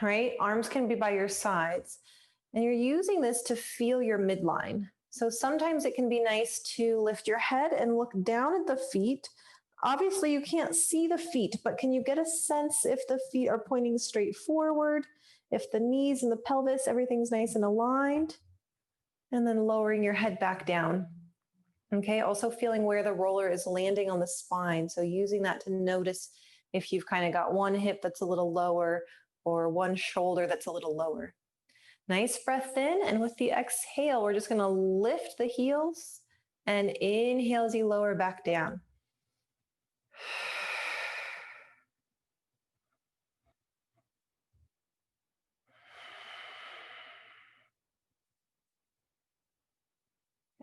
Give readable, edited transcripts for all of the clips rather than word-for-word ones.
right? Arms can be by your sides. And you're using this to feel your midline. So sometimes it can be nice to lift your head and look down at the feet. Obviously, you can't see the feet, but can you get a sense if the feet are pointing straight forward, if the knees and the pelvis, everything's nice and aligned? And then lowering your head back down. Okay, also feeling where the roller is landing on the spine. So using that to notice if you've kind of got one hip that's a little lower or one shoulder that's a little lower. Nice breath in, and with the exhale, we're just going to lift the heels and inhale as you lower back down.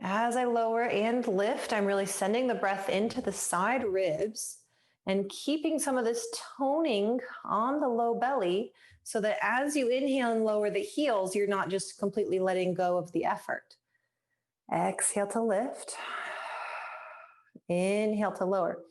As I lower and lift, I'm really sending the breath into the side ribs and keeping some of this toning on the low belly so that as you inhale and lower the heels, you're not just completely letting go of the effort. Exhale to lift. Inhale to lower.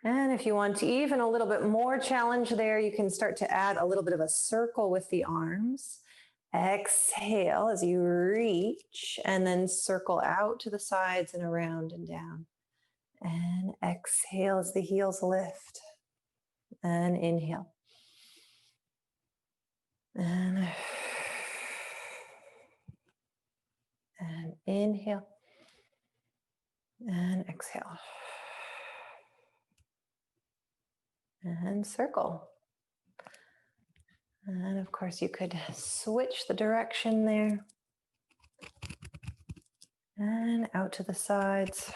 And if you want even a little bit more challenge there, you can start to add a little bit of a circle with the arms. Exhale as you reach and then circle out to the sides and around and down. And exhale as the heels lift. And inhale. And inhale. And exhale. And circle. And of course, you could switch the direction there. And out to the sides.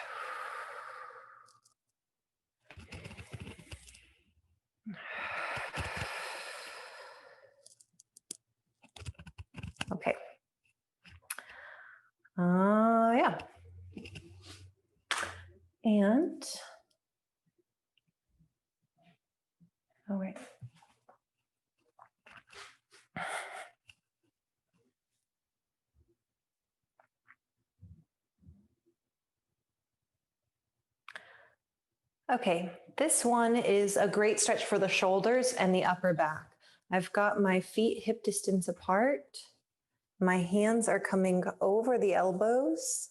Okay. Yeah. And, all right. Okay, this one is a great stretch for the shoulders and the upper back. I've got my feet hip distance apart. My hands are coming over the elbows.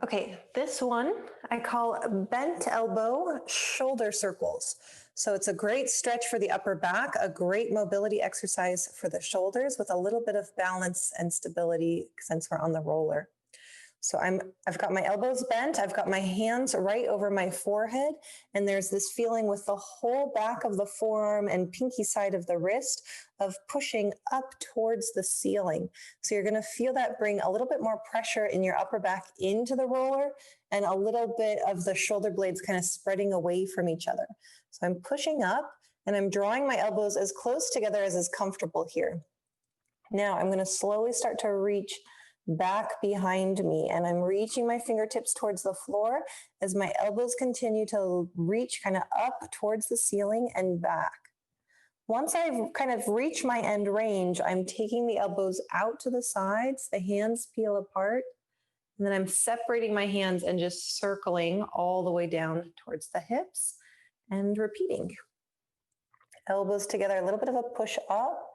Okay, this one I call bent elbow shoulder circles. So it's a great stretch for the upper back, a great mobility exercise for the shoulders with a little bit of balance and stability since we're on the roller. So I've got my elbows bent, I've got my hands right over my forehead, and there's this feeling with the whole back of the forearm and pinky side of the wrist of pushing up towards the ceiling. So you're going to feel that bring a little bit more pressure in your upper back into the roller and a little bit of the shoulder blades kind of spreading away from each other. So I'm pushing up and I'm drawing my elbows as close together as is comfortable here. Now I'm going to slowly start to reach back behind me, and I'm reaching my fingertips towards the floor as my elbows continue to reach kind of up towards the ceiling and back. Once I've kind of reached my end range, I'm taking the elbows out to the sides, the hands peel apart, and then I'm separating my hands and just circling all the way down towards the hips and repeating. Elbows together, a little bit of a push up.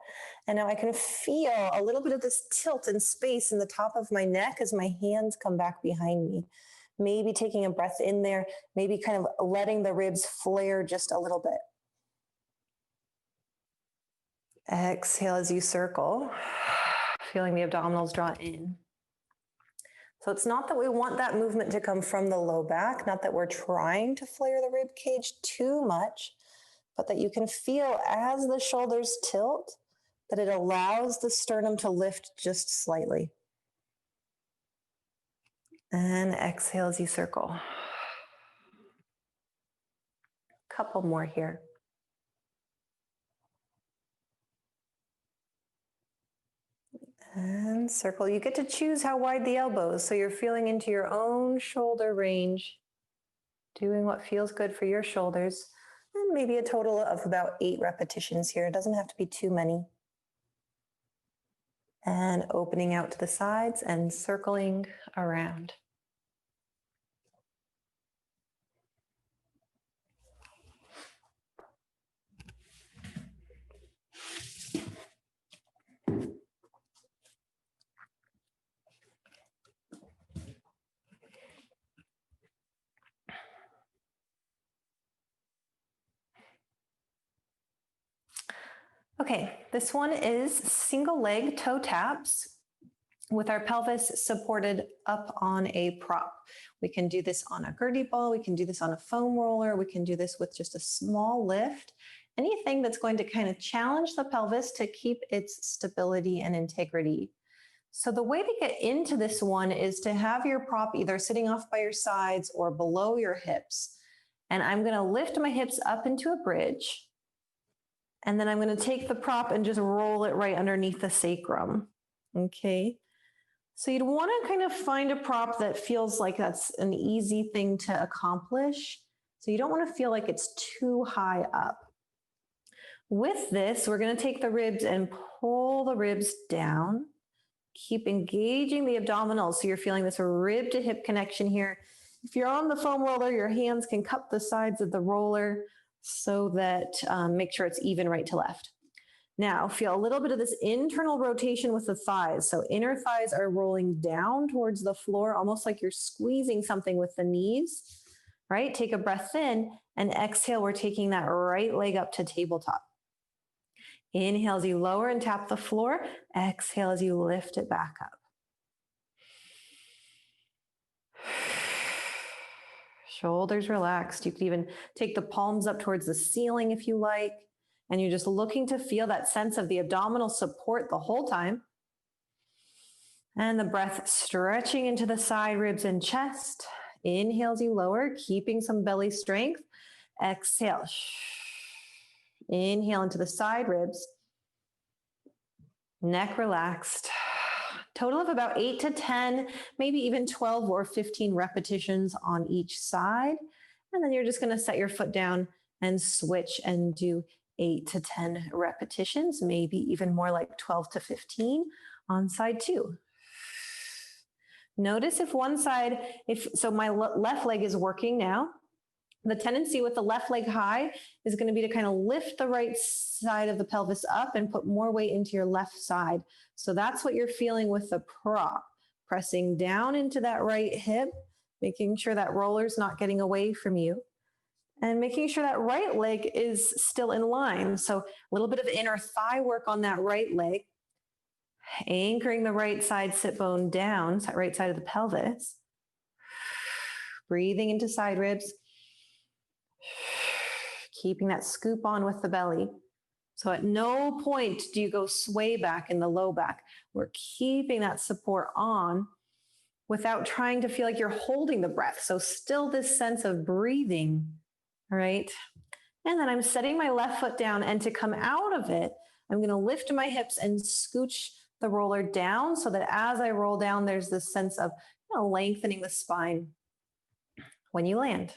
And now I can feel a little bit of this tilt and space in the top of my neck as my hands come back behind me. Maybe taking a breath in there, maybe kind of letting the ribs flare just a little bit. Exhale as you circle, feeling the abdominals draw in. So it's not that we want that movement to come from the low back, not that we're trying to flare the rib cage too much, but that you can feel as the shoulders tilt, that it allows the sternum to lift just slightly. And exhale as you circle. Couple more here. And circle. You get to choose how wide the elbows, so you're feeling into your own shoulder range, doing what feels good for your shoulders. And maybe a total of about 8 repetitions here. It doesn't have to be too many. And opening out to the sides and circling around. Okay, this one is single leg toe taps with our pelvis supported up on a prop. We can do this on a gurney ball, we can do this on a foam roller, we can do this with just a small lift, anything that's going to kind of challenge the pelvis to keep its stability and integrity. So the way to get into this one is to have your prop either sitting off by your sides or below your hips. And I'm going to lift my hips up into a bridge. And then I'm going to take the prop and just roll it right underneath the sacrum. Okay. So you'd want to kind of find a prop that feels like that's an easy thing to accomplish. So you don't want to feel like it's too high up. With this, we're going to take the ribs and pull the ribs down. Keep engaging the abdominals so you're feeling this rib to hip connection here. If you're on the foam roller, your hands can cup the sides of the roller so that make sure it's even right to left. Now feel a little bit of this internal rotation with the thighs. So inner thighs are rolling down towards the floor, almost like you're squeezing something with the knees, right? Take a breath in and exhale. We're taking that right leg up to tabletop. Inhale as you lower and tap the floor. Exhale as you lift it back up. Shoulders relaxed. You could even take the palms up towards the ceiling if you like. And you're just looking to feel that sense of the abdominal support the whole time. And the breath stretching into the side ribs and chest. Inhale as you lower, keeping some belly strength. Exhale. Inhale into the side ribs. Neck relaxed. Total of about 8 to 10, maybe even 12 or 15 repetitions on each side. And then you're just going to set your foot down and switch and do 8 to 10 repetitions, maybe even more like 12 to 15 on side 2. Notice if one side, so my left leg is working now. The tendency with the left leg high is going to be to kind of lift the right side of the pelvis up and put more weight into your left side. So that's what you're feeling with the prop. Pressing down into that right hip, making sure that roller's not getting away from you, and making sure that right leg is still in line. So a little bit of inner thigh work on that right leg, anchoring the right side sit bone down, right side of the pelvis. Breathing into side ribs. Keeping that scoop on with the belly. So at no point do you go sway back in the low back. We're keeping that support on without trying to feel like you're holding the breath. So still this sense of breathing, all right? And then I'm setting my left foot down, and to come out of it, I'm going to lift my hips and scooch the roller down so that as I roll down, there's this sense of lengthening the spine when you land.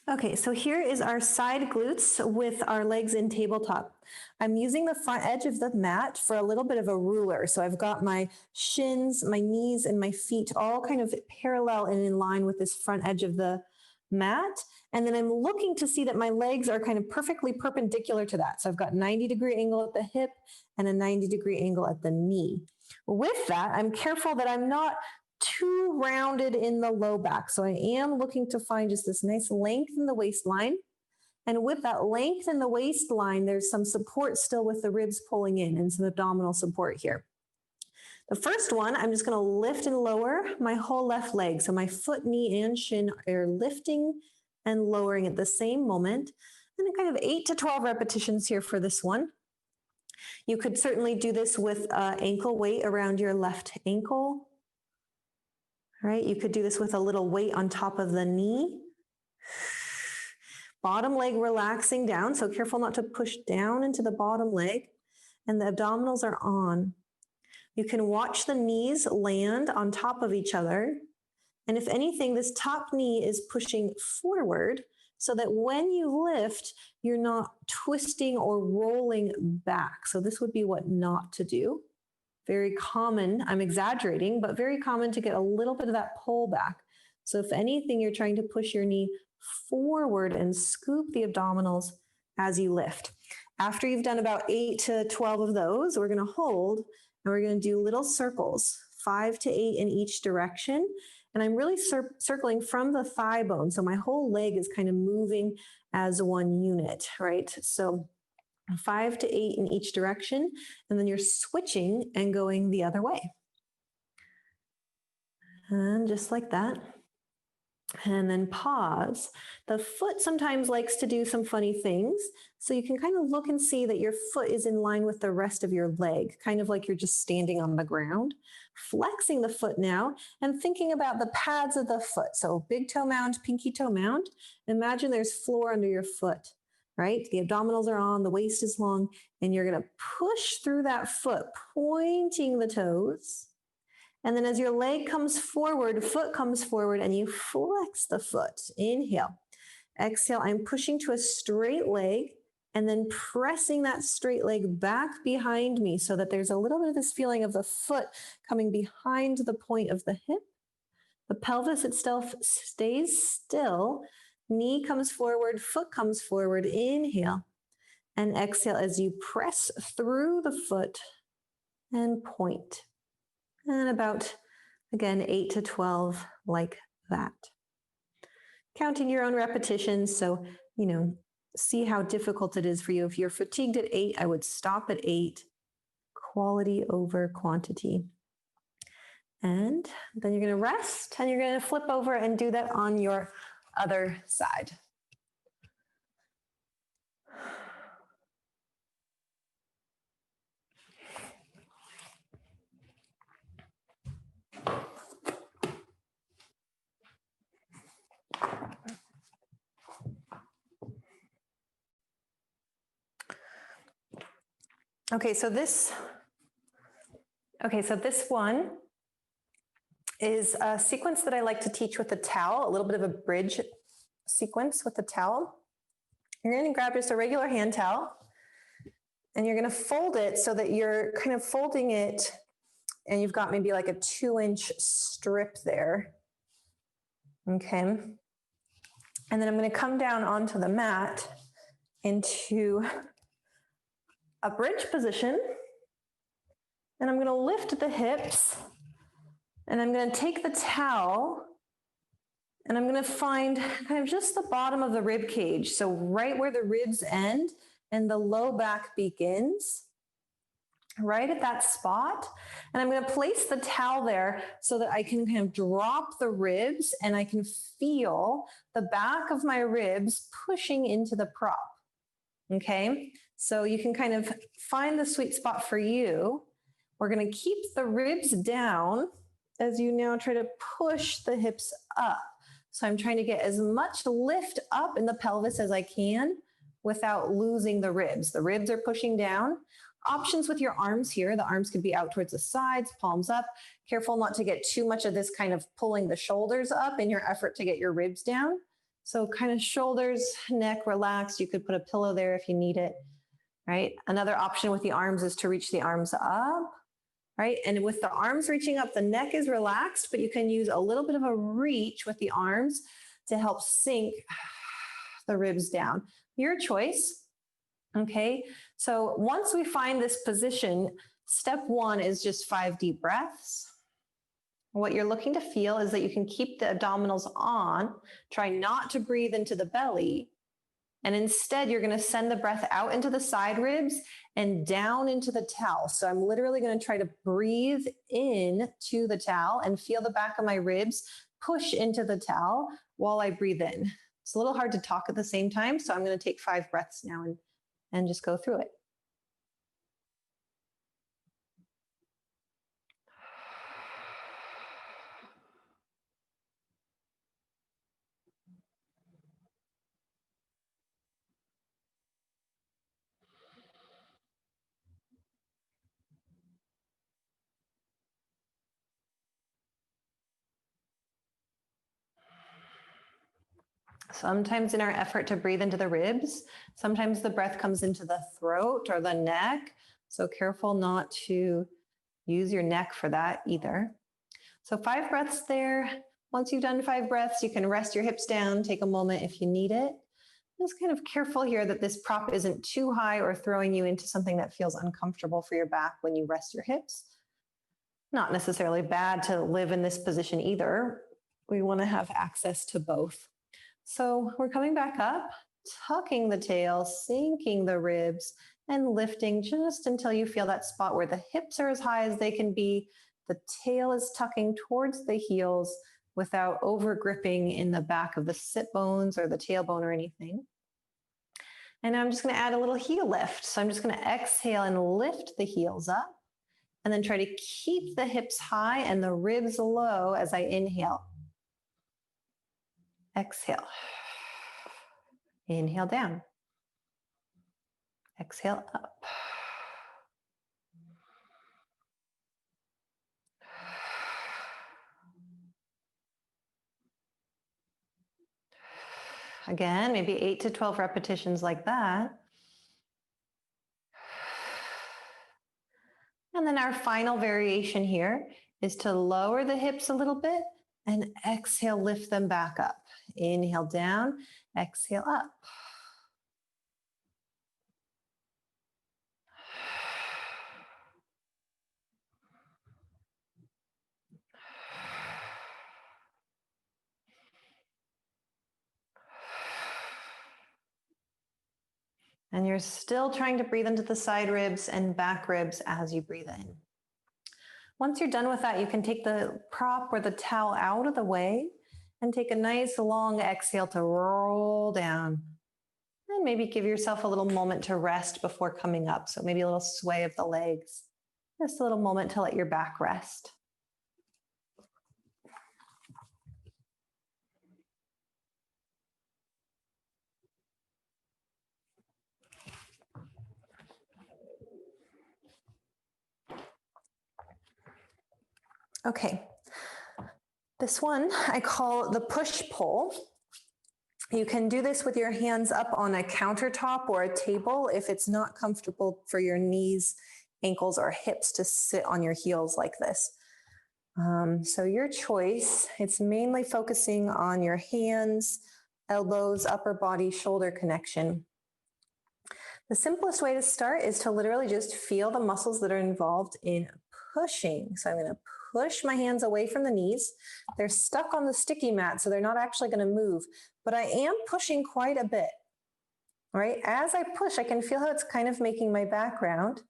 Okay, so here is our side glutes with our legs in tabletop. I'm using the front edge of the mat for a little bit of a ruler. So I've got my shins, my knees, and my feet all kind of parallel and in line with this front edge of the mat. And then I'm looking to see that my legs are kind of perfectly perpendicular to that. So I've got 90-degree angle at the hip and a 90-degree angle at the knee. With that, I'm careful that I'm not too rounded in the low back. So I am looking to find just this nice length in the waistline And with that length in the waistline, there's some support still with the ribs pulling in and some abdominal support here. The first one, I'm just going to lift and lower my whole left leg. So my foot, knee, and shin are lifting and lowering at the same moment. And then kind of 8 to 12 repetitions here for this one. You could certainly do this with ankle weight around your left ankle. Right? You could do this with a little weight on top of the knee. Bottom leg relaxing down, so careful not to push down into the bottom leg. And the abdominals are on. You can watch the knees land on top of each other. And if anything, this top knee is pushing forward so that when you lift, you're not twisting or rolling back. So this would be what not to do. Very common, I'm exaggerating, but very common to get a little bit of that pull back. So if anything, you're trying to push your knee forward and scoop the abdominals as you lift. After you've done about 8 to 12 of those, we're going to hold and we're going to do little circles, 5 to 8 in each direction. And I'm really circling from the thigh bone. So my whole leg is kind of moving as one unit, right? So 5 to 8 in each direction, and then you're switching and going the other way. And just like that. And then pause. The foot sometimes likes to do some funny things. So you can kind of look and see that your foot is in line with the rest of your leg, kind of like you're just standing on the ground. Flexing the foot now and thinking about the pads of the foot. So big toe mound, pinky toe mound. Imagine there's floor under your foot, right? The abdominals are on, the waist is long, and you're going to push through that foot, pointing the toes. And then as your leg comes forward, foot comes forward, and you flex the foot. Inhale. Exhale, I'm pushing to a straight leg and then pressing that straight leg back behind me so that there's a little bit of this feeling of the foot coming behind the point of the hip. The pelvis itself stays still. Knee comes forward, foot comes forward. Inhale. And exhale as you press through the foot and point. And about, again, 8 to 12 like that. Counting your own repetitions, so, see how difficult it is for you. If you're fatigued at 8, I would stop at 8. Quality over quantity. And then you're going to rest, and you're going to flip over and do that on your other side. So this one is a sequence that I like to teach with a towel, a little bit of a bridge sequence with a towel. You're going to grab just a regular hand towel, and you're going to fold it so that you're kind of folding it, and you've got maybe like a 2-inch strip there. Okay. And then I'm going to come down onto the mat into a bridge position, and I'm going to lift the hips, and I'm going to take the towel, and I'm going to find kind of just the bottom of the rib cage. So right where the ribs end and the low back begins, right at that spot. And I'm going to place the towel there so that I can kind of drop the ribs and I can feel the back of my ribs pushing into the prop. Okay. So you can kind of find the sweet spot for you. We're going to keep the ribs down as you now try to push the hips up. So I'm trying to get as much lift up in the pelvis as I can without losing the ribs. The ribs are pushing down. Options with your arms here. The arms could be out towards the sides, palms up. Careful not to get too much of this kind of pulling the shoulders up in your effort to get your ribs down. So kind of shoulders, neck relaxed. You could put a pillow there if you need it, right? Another option with the arms is to reach the arms up, right? And with the arms reaching up, the neck is relaxed, but you can use a little bit of a reach with the arms to help sink the ribs down. Your choice. Okay, so once we find this position, step 1 is just 5 deep breaths. What you're looking to feel is that you can keep the abdominals on, try not to breathe into the belly, And instead, you're going to send the breath out into the side ribs and down into the towel. So I'm literally going to try to breathe in to the towel and feel the back of my ribs push into the towel while I breathe in. It's a little hard to talk at the same time, so I'm going to take 5 breaths now and just go through it. Sometimes in our effort to breathe into the ribs, sometimes the breath comes into the throat or the neck. So careful not to use your neck for that either. So 5 breaths there. Once you've done 5 breaths, you can rest your hips down, take a moment if you need it. Just kind of careful here that this prop isn't too high or throwing you into something that feels uncomfortable for your back when you rest your hips. Not necessarily bad to live in this position either. We want to have access to both. So we're coming back up, tucking the tail, sinking the ribs, and lifting just until you feel that spot where the hips are as high as they can be. The tail is tucking towards the heels without over gripping in the back of the sit bones or the tailbone or anything. And I'm just going to add a little heel lift. So I'm just going to exhale and lift the heels up, and then try to keep the hips high and the ribs low as I inhale. Exhale. Inhale down. Exhale up. Again, maybe 8 to 12 repetitions like that. And then our final variation here is to lower the hips a little bit and exhale, lift them back up. Inhale down, exhale up. And you're still trying to breathe into the side ribs and back ribs as you breathe in. Once you're done with that, you can take the prop or the towel out of the way and take a nice long exhale to roll down. And maybe give yourself a little moment to rest before coming up. So maybe a little sway of the legs. Just a little moment to let your back rest. Okay, this one I call the push-pull. You can do this with your hands up on a countertop or a table if it's not comfortable for your knees, ankles, or hips to sit on your heels like this. So your choice. It's mainly focusing on your hands, elbows, upper body, shoulder connection. The simplest way to start is to literally just feel the muscles that are involved in pushing. So I'm going to push my hands away from the knees. They're stuck on the sticky mat, so they're not actually going to move, but I am pushing quite a bit, right? As I push, I can feel how it's kind of making my back round,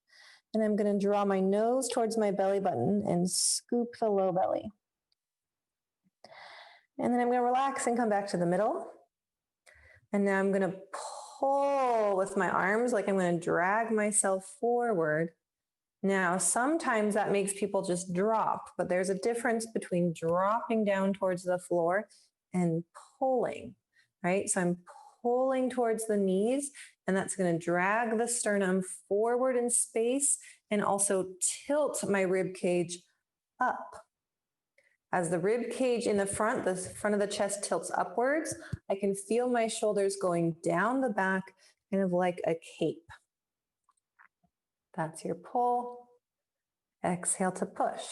and I'm going to draw my nose towards my belly button and scoop the low belly. And then I'm going to relax and come back to the middle. And now I'm going to pull with my arms like I'm going to drag myself forward. Now, sometimes that makes people just drop, but there's a difference between dropping down towards the floor and pulling, right? So I'm pulling towards the knees, and that's going to drag the sternum forward in space and also tilt my rib cage up. As the rib cage in the front of the chest tilts upwards, I can feel my shoulders going down the back, kind of like a cape. That's your pull. Exhale to push.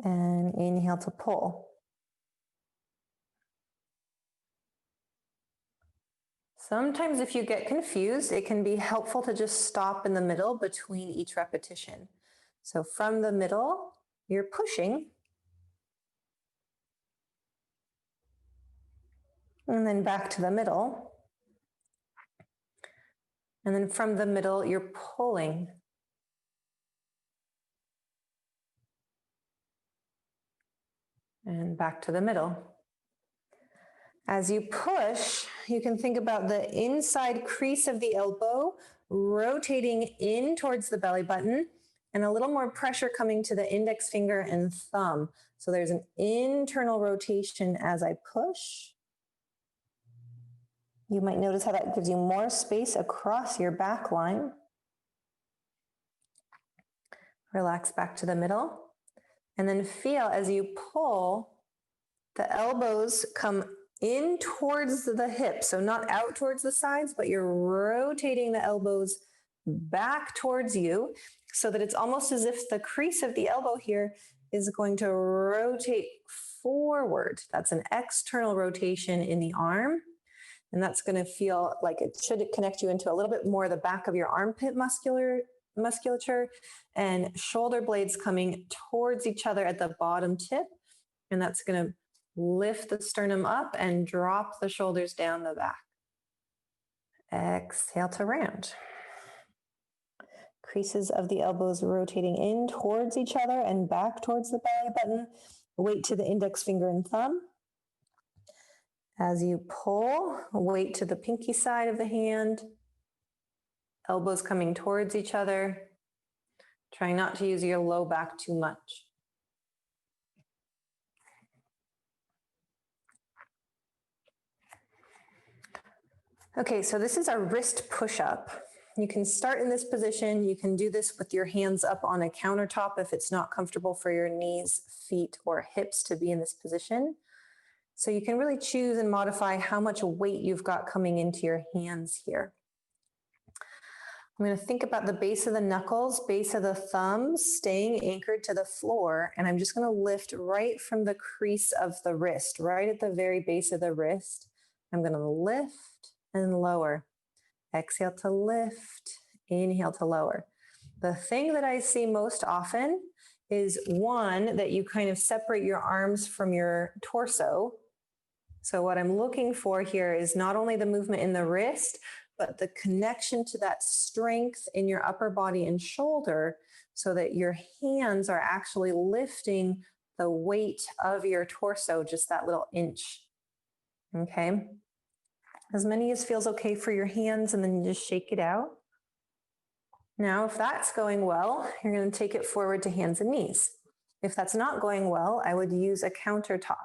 And inhale to pull. Sometimes if you get confused, it can be helpful to just stop in the middle between each repetition. So from the middle, you're pushing. And then back to the middle. And then from the middle, you're pulling. And back to the middle. As you push, you can think about the inside crease of the elbow rotating in towards the belly button and a little more pressure coming to the index finger and thumb. So there's an internal rotation as I push. You might notice how that gives you more space across your back line. Relax back to the middle. And then feel as you pull, the elbows come in towards the hips. So not out towards the sides, but you're rotating the elbows back towards you so that it's almost as if the crease of the elbow here is going to rotate forward. That's an external rotation in the arm. And that's going to feel like it should connect you into a little bit more the back of your armpit musculature and shoulder blades coming towards each other at the bottom tip. And that's going to lift the sternum up and drop the shoulders down the back. Exhale to round. Creases of the elbows rotating in towards each other and back towards the belly button. Weight to the index finger and thumb. As you pull, weight to the pinky side of the hand. Elbows coming towards each other. Trying not to use your low back too much. Okay, so this is a wrist push-up. You can start in this position. You can do this with your hands up on a countertop if it's not comfortable for your knees, feet, or hips to be in this position. So you can really choose and modify how much weight you've got coming into your hands here. I'm going to think about the base of the knuckles, base of the thumbs, staying anchored to the floor. And I'm just going to lift right from the crease of the wrist, right at the very base of the wrist. I'm going to lift and lower. Exhale to lift, inhale to lower. The thing that I see most often is one, that you kind of separate your arms from your torso. So what I'm looking for here is not only the movement in the wrist, but the connection to that strength in your upper body and shoulder so that your hands are actually lifting the weight of your torso just that little inch. Okay? As many as feels okay for your hands, and then you just shake it out. Now, if that's going well, you're going to take it forward to hands and knees. If that's not going well, I would use a countertop.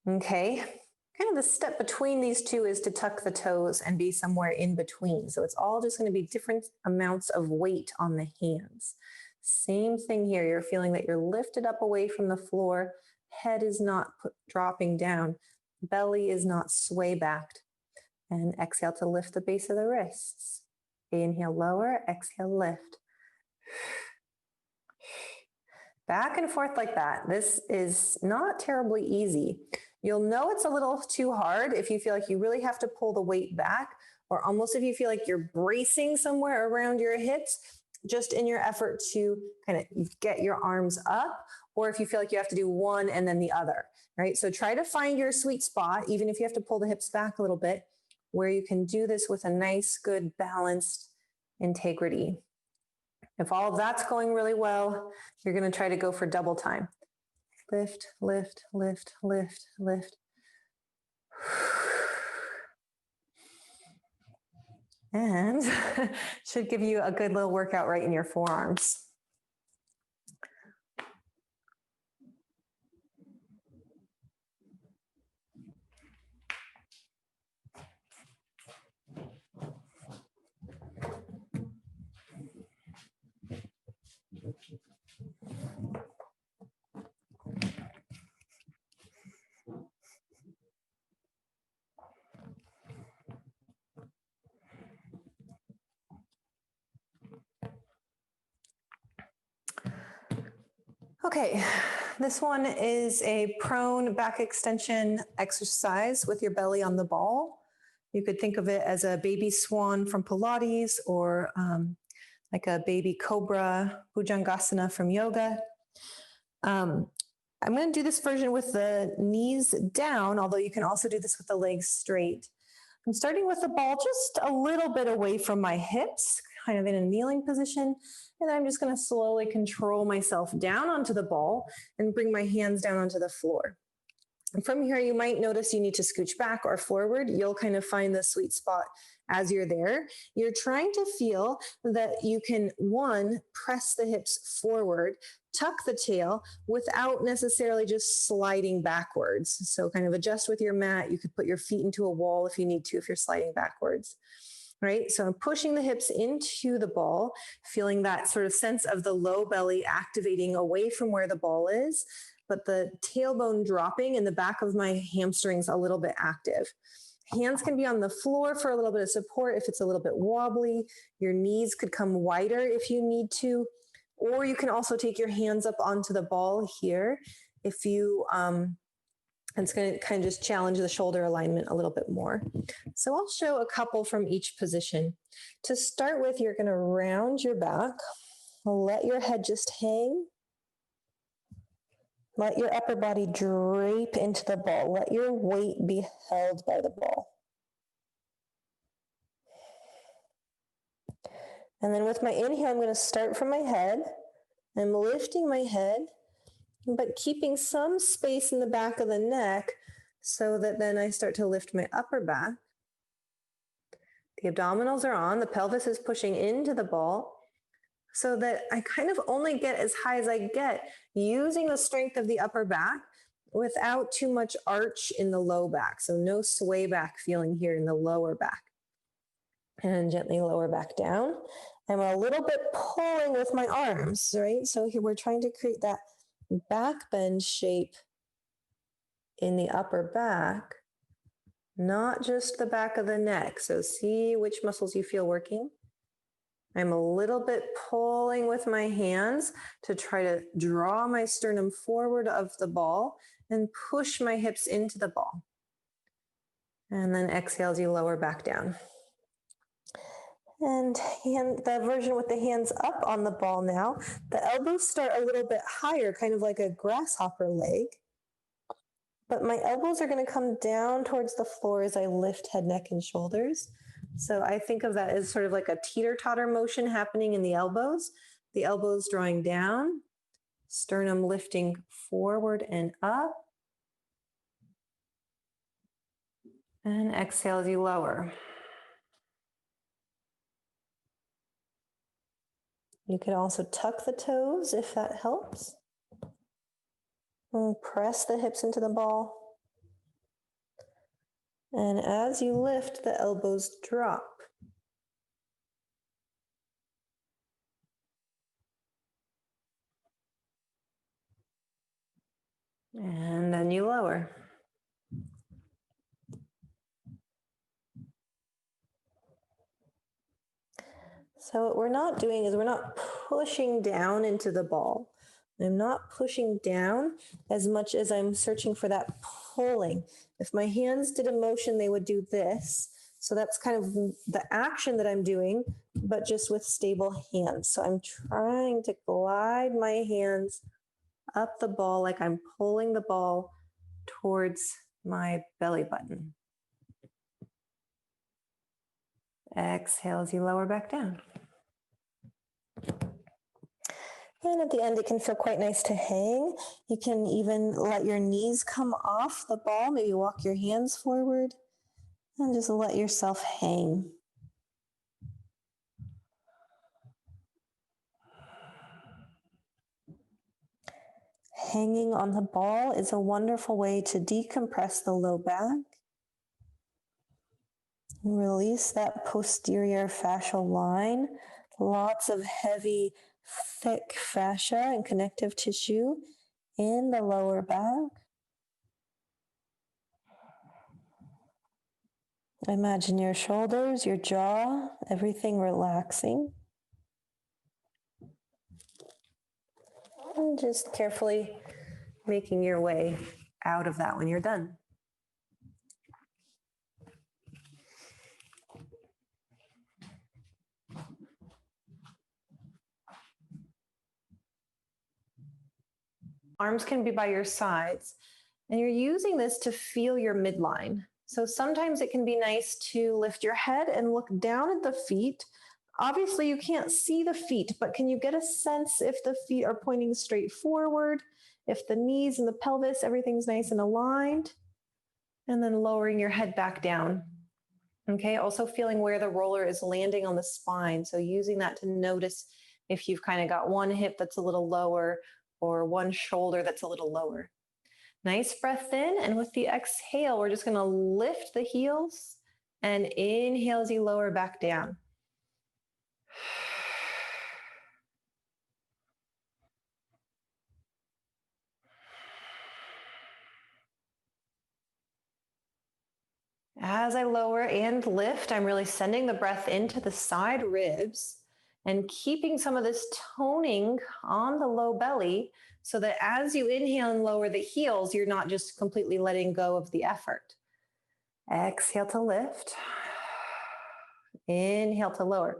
Okay, kind of the step between these two is to tuck the toes and be somewhere in between. So it's all just going to be different amounts of weight on the hands. Same thing here. You're feeling that you're lifted up away from the floor. Head is not dropping down. Belly is not sway backed. And exhale to lift the base of the wrists. Inhale, lower. Exhale, lift. Back and forth like that. This is not terribly easy. You'll know it's a little too hard if you feel like you really have to pull the weight back, or almost if you feel like you're bracing somewhere around your hips, just in your effort to kind of get your arms up, or if you feel like you have to do one and then the other, right? So try to find your sweet spot, even if you have to pull the hips back a little bit, where you can do this with a nice, good, balanced integrity. If all of that's going really well, you're going to try to go for double time. Lift, lift, lift, lift, lift. And should give you a good little workout right in your forearms. Okay, this one is a prone back extension exercise with your belly on the ball. You could think of it as a baby swan from Pilates, or like a baby cobra, Bhujangasana from yoga. I'm going to do this version with the knees down, although you can also do this with the legs straight. I'm starting with the ball just a little bit away from my hips, kind of in a kneeling position. And then I'm just going to slowly control myself down onto the ball and bring my hands down onto the floor. And from here, you might notice you need to scooch back or forward. You'll kind of find the sweet spot as you're there. You're trying to feel that you can, one, press the hips forward, tuck the tail without necessarily just sliding backwards. So kind of adjust with your mat. You could put your feet into a wall if you need to, if you're sliding backwards. Right? So I'm pushing the hips into the ball, feeling that sort of sense of the low belly activating away from where the ball is, but the tailbone dropping and the back of my hamstrings a little bit active. Hands can be on the floor for a little bit of support if it's a little bit wobbly. Your knees could come wider if you need to, or you can also take your hands up onto the ball here if you it's going to kind of just challenge the shoulder alignment a little bit more. So I'll show a couple from each position. To start with, you're going to round your back. Let your head just hang. Let your upper body drape into the ball. Let your weight be held by the ball. And then with my inhale, I'm going to start from my head. I'm lifting my head, but keeping some space in the back of the neck so that then I start to lift my upper back. The abdominals are on, the pelvis is pushing into the ball so that I kind of only get as high as I get using the strength of the upper back without too much arch in the low back. So no sway back feeling here in the lower back. And gently lower back down. I'm a little bit pulling with my arms, right? So here we're trying to create that back bend shape in the upper back, not just the back of the neck. So see which muscles you feel working. I'm a little bit pulling with my hands to try to draw my sternum forward of the ball and push my hips into the ball. And then exhale as you lower back down. And the version with the hands up on the ball now, the elbows start a little bit higher, kind of like a grasshopper leg. But my elbows are going to come down towards the floor as I lift head, neck, and shoulders. So I think of that as sort of like a teeter-totter motion happening in the elbows drawing down, sternum lifting forward and up. And exhale as you lower. You could also tuck the toes if that helps. And press the hips into the ball. And as you lift, the elbows drop. And then you lower. So what we're not doing is we're not pushing down into the ball. I'm not pushing down as much as I'm searching for that pulling. If my hands did a motion, they would do this. So that's kind of the action that I'm doing, but just with stable hands. So I'm trying to glide my hands up the ball like I'm pulling the ball towards my belly button. Exhale as you lower back down. And at the end, it can feel quite nice to hang. You can even let your knees come off the ball. Maybe walk your hands forward and just let yourself hang. Hanging on the ball is a wonderful way to decompress the low back. Release that posterior fascial line. Lots of heavy, thick fascia and connective tissue in the lower back. Imagine your shoulders, your jaw, everything relaxing. And just carefully making your way out of that when you're done. Arms can be by your sides. And you're using this to feel your midline. So sometimes it can be nice to lift your head and look down at the feet. Obviously, you can't see the feet, but can you get a sense if the feet are pointing straight forward, if the knees and the pelvis, everything's nice and aligned? And then lowering your head back down. Okay, also feeling where the roller is landing on the spine. So using that to notice if you've kind of got one hip that's a little lower or one shoulder that's a little lower. Nice breath in, and with the exhale, we're just going to lift the heels and inhale as you lower back down. As I lower and lift, I'm really sending the breath into the side ribs and keeping some of this toning on the low belly so that as you inhale and lower the heels, you're not just completely letting go of the effort. Exhale to lift. Inhale to lower.